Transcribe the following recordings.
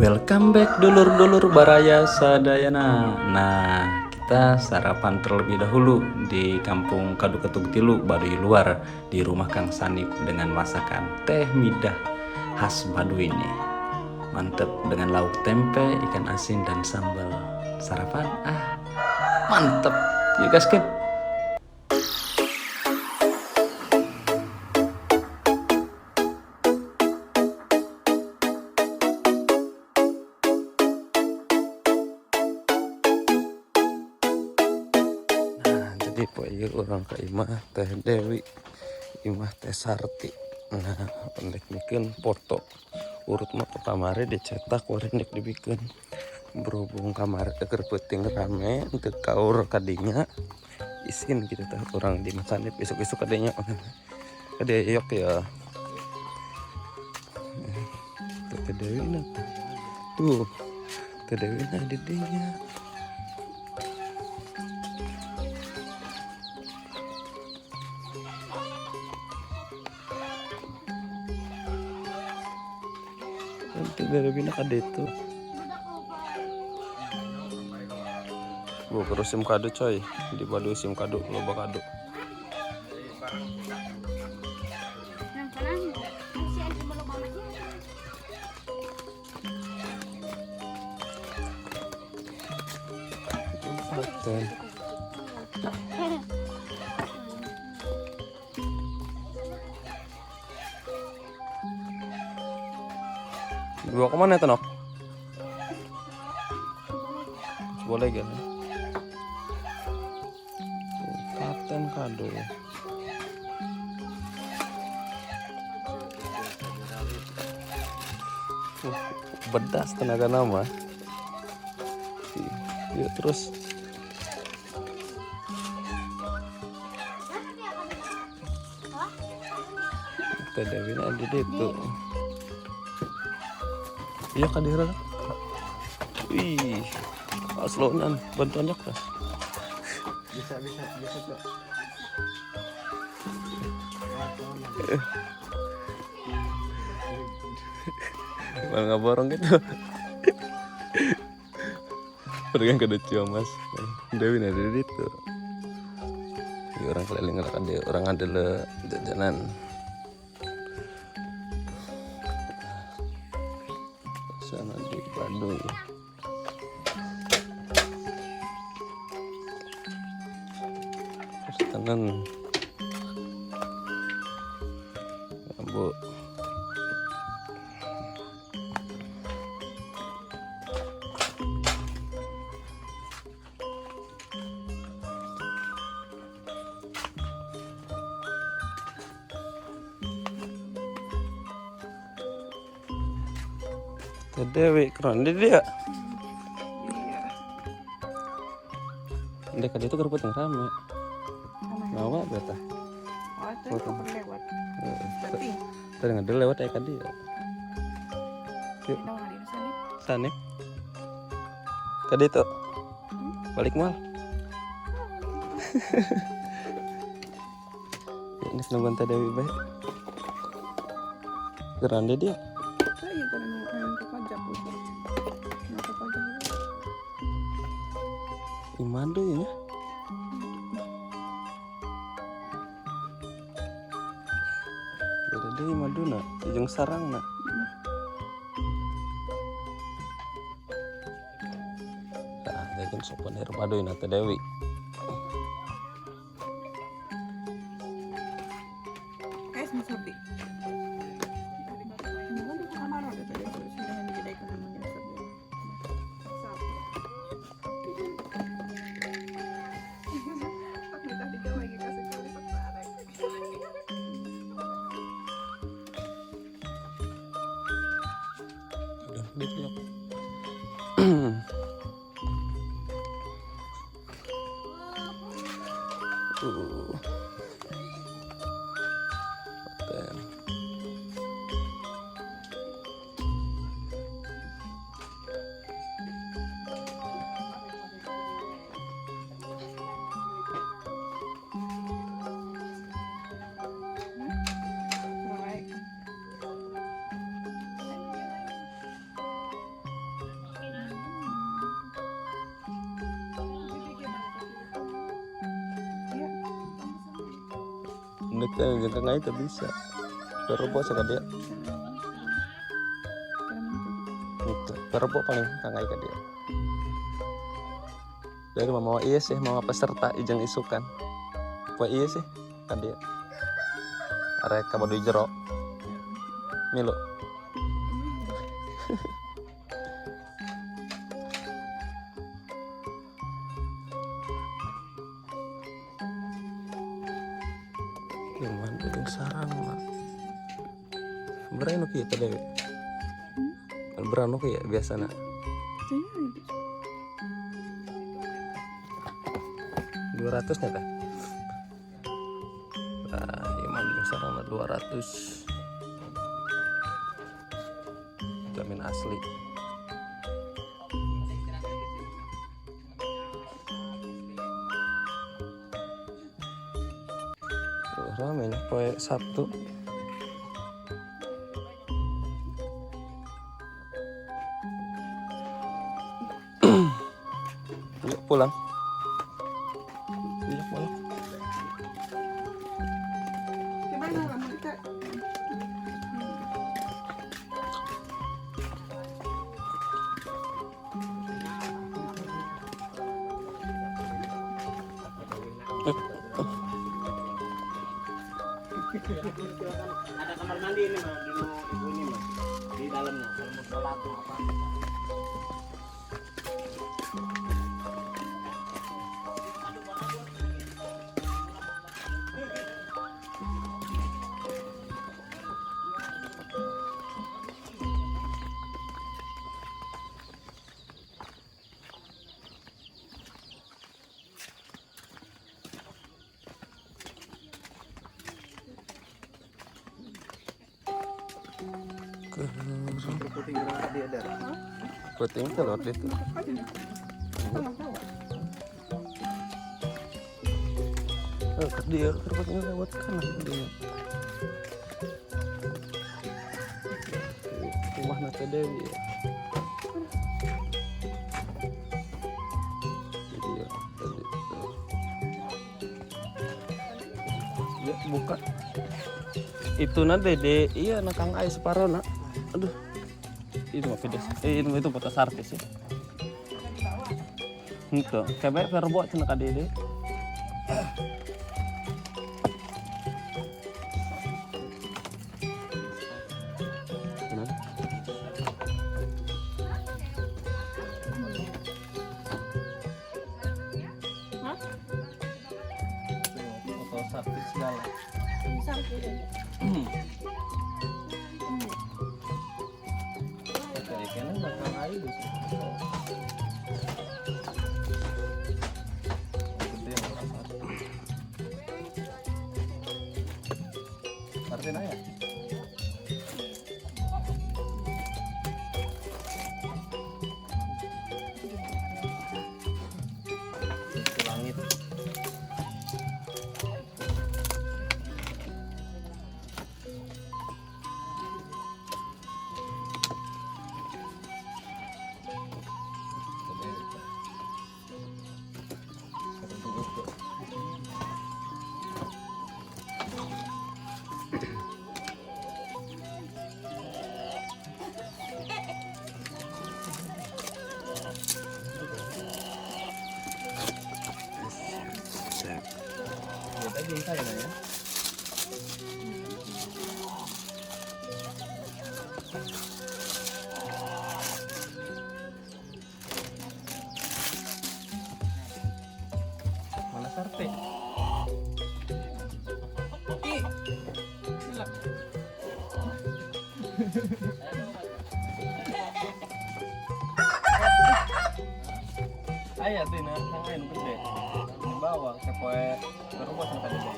Welcome back dulur-dulur Baraya Sadayana. Nah, kita sarapan terlebih dahulu di kampung Kadu Ketuk Tilu, Baduy Luar, di rumah Kang Sanip dengan masakan teh midah khas Baduy ini. Mantep dengan lauk tempe, ikan asin dan sambal. Sarapan, mantep. Yuk gasket. Jadi poe orang ke imah teh Dewi, imah teh Sarti. Nah, pendek bikin foto urut mah ke kamari dicetak warendek dibikin berhubung kamar keur peuting rame untuk kaur kadinya isin gitu teh orang di masanip isuk-isuk kadenya kade yok ya teh Dewi nah tuh teh Dewi nah di dinya. Nanti dari bina kade itu. Bu terus SIM kado coy di Baduy SIM kado loba kado. Yang kanan masih ada belum mamanya. Paten. Dibawa kemana itu nok? Boleh kan? Paten kado ya. Bedas tenaga nama. Yuk terus. Teh Dewi ada di itu. Iya kadira. Wih, aslonan bantuan kas. Bisa tuh. Malah nggak borong gitu. Pergi ke Decio Mas. Dewi ada di itu. Ya, orang keliling ada orang ada le jajanan. Sana di Baduy. Terus tangan. Bu. Teh Dewi keren dia. Dekat itu keruput yang rame. Nawa beta. Oh, itu kapan lewat? Tapi Tadi nggak lewat ya kan dia. Yuk, kita nggak di sana. sana. Kade itu. Balik mal. Ini nungguan Teh Dewi baik. Keren dia. Saya kan mau ke pajak putar. Mau ke pajak. Imando ya. Beda deh imando na, ujung sarang na. Nah, jajan souvenir Baduy na Teh Dewi. Guys, mau sapi. Mungkin kamar ada tadi sudah yang kedai kan namanya sapi. Aku tadi kan lagi kasih kali sekarang. Udah ditiup. Paten. Baik. Nektar yang kangai tak bisa. Perbo saka dia. Itu. Perbo paling kangai ka dia. Dari mama iya sih mama peserta ijang isukan. Apa iya sih kan dia. Arek ka baduy jero. Milo. Cuman bikin sarang mah. Berano kita deh. Berano kayak biasa nak. 200 nya teh. Nah, iman bikin sarang mah 200. Jamin asli. Rame nih poe Sabtu. Yuk pulang. Yuk pulang. Gimana lah mereka? Ada kamar mandi ini mah di ibu ini mah di dalamnya kalau mau sholat mau apa. Puting berangkat dia ada. Puting telur itu. Dia kerpatnya lewat kanan dia. Rumah Nata Dewi. Jadi ya tadi. Ya buka. Itu nanti deh, iya nakang ai separuh nak. Aduh, itu mah pedes. Itu foto artis ya. Itu, kayak verbo cina kade deh. Foto artis segala. Kayaknya nakang ai di situ. Artinya ya? Langit. Tadi saya ya. Mana sarte? Ayah tuh nah, tangan gede. Di bawah kepoe berubah sama tadi deh.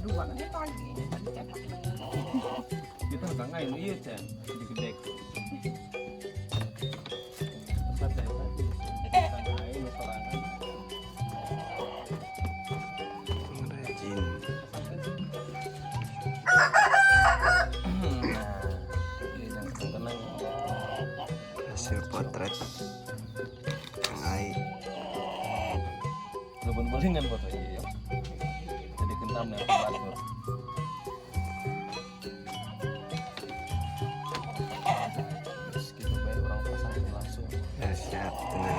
Dua nanti pagi. Kita nggak ngain iya cen, gede. Tempat saya tadi, ngain sorangan. Rajin. Tenang. Hasil potret. Hai. Lu palingan foto iya. Jadi kentam dengan batur. Terus kita bayar orang pasang langsung. Siap, tenang.